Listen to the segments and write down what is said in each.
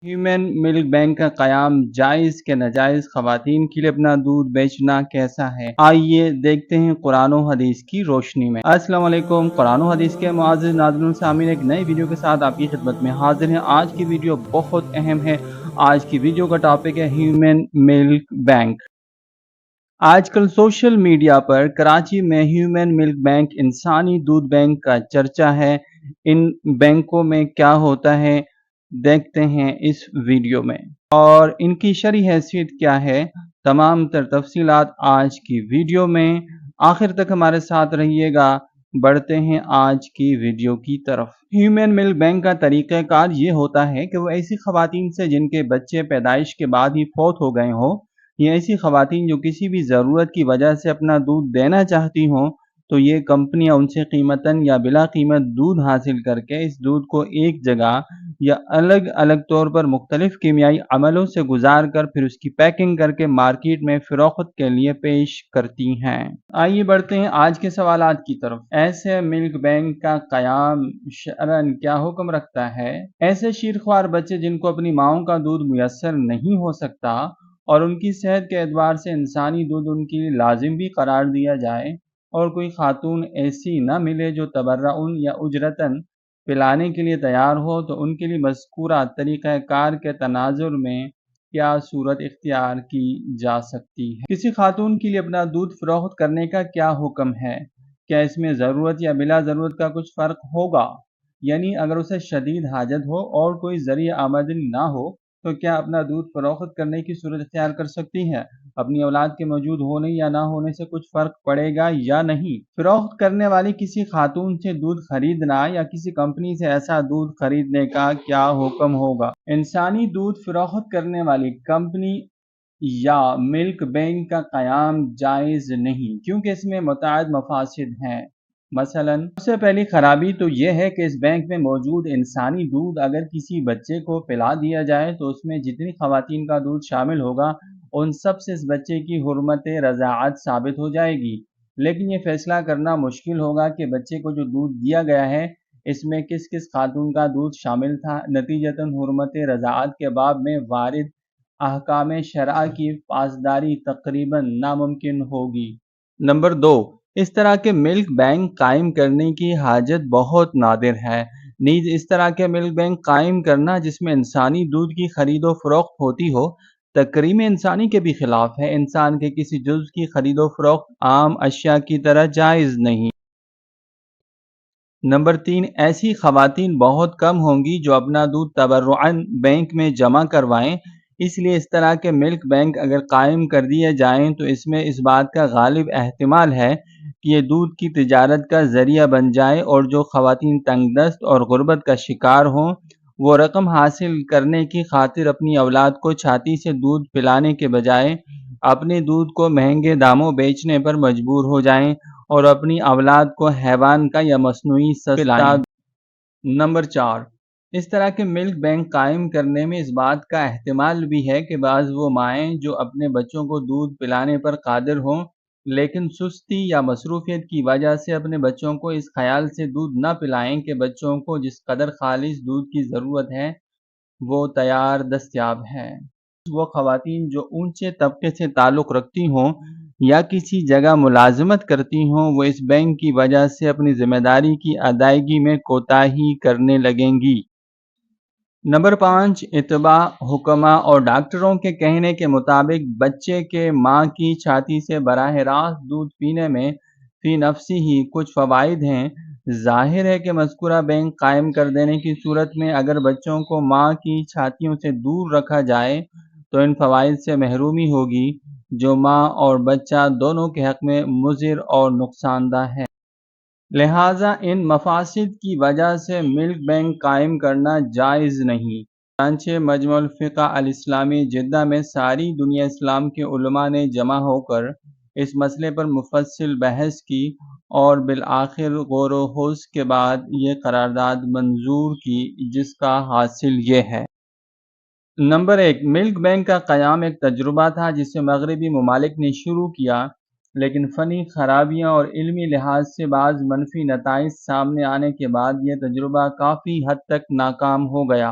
Human ملک bank کا قیام جائز کے ناجائز خواتین کے لیے اپنا دودھ بیچنا کیسا ہے؟ آئیے دیکھتے ہیں قرآن و حدیث کی روشنی میں۔ السلام علیکم، قرآن و حدیث کے معزز ناظرین سامعین، ایک نئی ویڈیو کے ساتھ آپ کی خدمت میں حاضر ہیں۔ آج کی ویڈیو بہت اہم ہے۔ آج کی ویڈیو کا ٹاپک ہے ہیومن ملک بینک۔ آج کل سوشل میڈیا پر کراچی میں ہیومن ملک بینک انسانی دودھ بینک کا چرچا ہے۔ ان بینکوں میں کیا ہوتا ہے دیکھتے ہیں اس ویڈیو میں، اور ان کی شرعی حیثیت کیا ہے، تمام تر تفصیلات آج کی ویڈیو میں۔ آخر تک ہمارے ساتھ رہیے گا۔ بڑھتے ہیں آج کی ویڈیو کی طرف۔ ہیومن ملک بینک کا طریقہ کار یہ ہوتا ہے کہ وہ ایسی خواتین سے جن کے بچے پیدائش کے بعد ہی فوت ہو گئے ہوں، یا ایسی خواتین جو کسی بھی ضرورت کی وجہ سے اپنا دودھ دینا چاہتی ہوں، تو یہ کمپنیاں ان سے قیمتاً یا بلا قیمت دودھ حاصل کر کے اس دودھ کو ایک جگہ یا الگ الگ طور پر مختلف کیمیائی عملوں سے گزار کر پھر اس کی پیکنگ کر کے مارکیٹ میں فروخت کے لیے پیش کرتی ہیں۔ آئیے بڑھتے ہیں آج کے سوالات کی طرف۔ ایسے ملک بینک کا قیام شرعاً کیا حکم رکھتا ہے؟ ایسے شیرخوار بچے جن کو اپنی ماؤں کا دودھ میسر نہیں ہو سکتا اور ان کی صحت کے اعتبار سے انسانی دودھ ان کے لیے لازم بھی قرار دیا جائے، اور کوئی خاتون ایسی نہ ملے جو تبرعاً یا اجرتاً پلانے کے لیے تیار ہو، تو ان کے لیے مذکورہ طریقہ کار کے تناظر میں کیا صورت اختیار کی جا سکتی ہے؟ کسی خاتون کے لیے اپنا دودھ فروخت کرنے کا کیا حکم ہے؟ کیا اس میں ضرورت یا بلا ضرورت کا کچھ فرق ہوگا؟ یعنی اگر اسے شدید حاجت ہو اور کوئی ذریعہ آمدنی نہ ہو تو کیا اپنا دودھ فروخت کرنے کی صورت اختیار کر سکتی ہے؟ اپنی اولاد کے موجود ہونے یا نہ ہونے سے کچھ فرق پڑے گا یا نہیں؟ فروخت کرنے والی کسی خاتون سے دودھ خریدنا یا کسی کمپنی سے ایسا دودھ خریدنے کا کیا حکم ہوگا؟ انسانی دودھ فروخت کرنے والی کمپنی یا ملک بینک کا قیام جائز نہیں، کیونکہ اس میں متعدد مفاسد ہیں۔ مثلاً سب سے پہلی خرابی تو یہ ہے کہ اس بینک میں موجود انسانی دودھ اگر کسی بچے کو پلا دیا جائے تو اس میں جتنی خواتین کا دودھ شامل ہوگا ان سب سے اس بچے کی حرمت رضاعت ثابت ہو جائے گی، لیکن یہ فیصلہ کرنا مشکل ہوگا کہ بچے کو جو دودھ دیا گیا ہے اس میں کس کس خاتون کا دودھ شامل تھا۔ نتیجتاً حرمت رضاعت کے باب میں وارد احکام شرع کی پاسداری تقریباً ناممکن ہوگی۔ نمبر 2، اس طرح کے ملک بینک قائم کرنے کی حاجت بہت نادر ہے۔ نیز اس طرح کے ملک بینک قائم کرنا جس میں انسانی دودھ کی خرید و فروخت ہوتی ہو تکریم انسانی کے بھی خلاف ہے۔ انسان کے کسی جزو کی خرید و فروخت عام اشیاء کی طرح جائز نہیں۔ نمبر 3، ایسی خواتین بہت کم ہوں گی جو اپنا دودھ تبرعاً بینک میں جمع کروائیں، اس لیے اس طرح کے ملک بینک اگر قائم کر دیے جائیں تو اس میں اس بات کا غالب احتمال ہے کہ یہ دودھ کی تجارت کا ذریعہ بن جائے، اور جو خواتین تنگ دست اور غربت کا شکار ہوں وہ رقم حاصل کرنے کی خاطر اپنی اولاد کو چھاتی سے دودھ پلانے کے بجائے اپنے دودھ کو مہنگے داموں بیچنے پر مجبور ہو جائیں اور اپنی اولاد کو حیوان کا یا مصنوعی سستا پلائیں۔ نمبر 4، اس طرح کے ملک بینک قائم کرنے میں اس بات کا احتمال بھی ہے کہ بعض وہ مائیں جو اپنے بچوں کو دودھ پلانے پر قادر ہوں لیکن سستی یا مصروفیت کی وجہ سے اپنے بچوں کو اس خیال سے دودھ نہ پلائیں کہ بچوں کو جس قدر خالص دودھ کی ضرورت ہے وہ تیار دستیاب ہے۔ وہ خواتین جو اونچے طبقے سے تعلق رکھتی ہوں یا کسی جگہ ملازمت کرتی ہوں وہ اس بینک کی وجہ سے اپنی ذمہ داری کی ادائیگی میں کوتاہی کرنے لگیں گی۔ نمبر 5، اتباع حکماء اور ڈاکٹروں کے کہنے کے مطابق بچے کے ماں کی چھاتی سے براہ راست دودھ پینے میں فی نفسی ہی کچھ فوائد ہیں۔ ظاہر ہے کہ مذکورہ بینک قائم کر دینے کی صورت میں اگر بچوں کو ماں کی چھاتیوں سے دور رکھا جائے تو ان فوائد سے محرومی ہوگی جو ماں اور بچہ دونوں کے حق میں مضر اور نقصان دہ ہے۔ لہٰذا ان مفاسد کی وجہ سے ملک بینک قائم کرنا جائز نہیں۔ چنانچہ مجمع الفقہ الاسلامی جدہ میں ساری دنیا اسلام کے علماء نے جمع ہو کر اس مسئلے پر مفصل بحث کی اور بالآخر غور و خوض کے بعد یہ قرارداد منظور کی، جس کا حاصل یہ ہے۔ نمبر 1، ملک بینک کا قیام ایک تجربہ تھا جسے مغربی ممالک نے شروع کیا، لیکن فنی خرابیاں اور علمی لحاظ سے بعض منفی نتائج سامنے آنے کے بعد یہ تجربہ کافی حد تک ناکام ہو گیا۔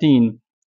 3,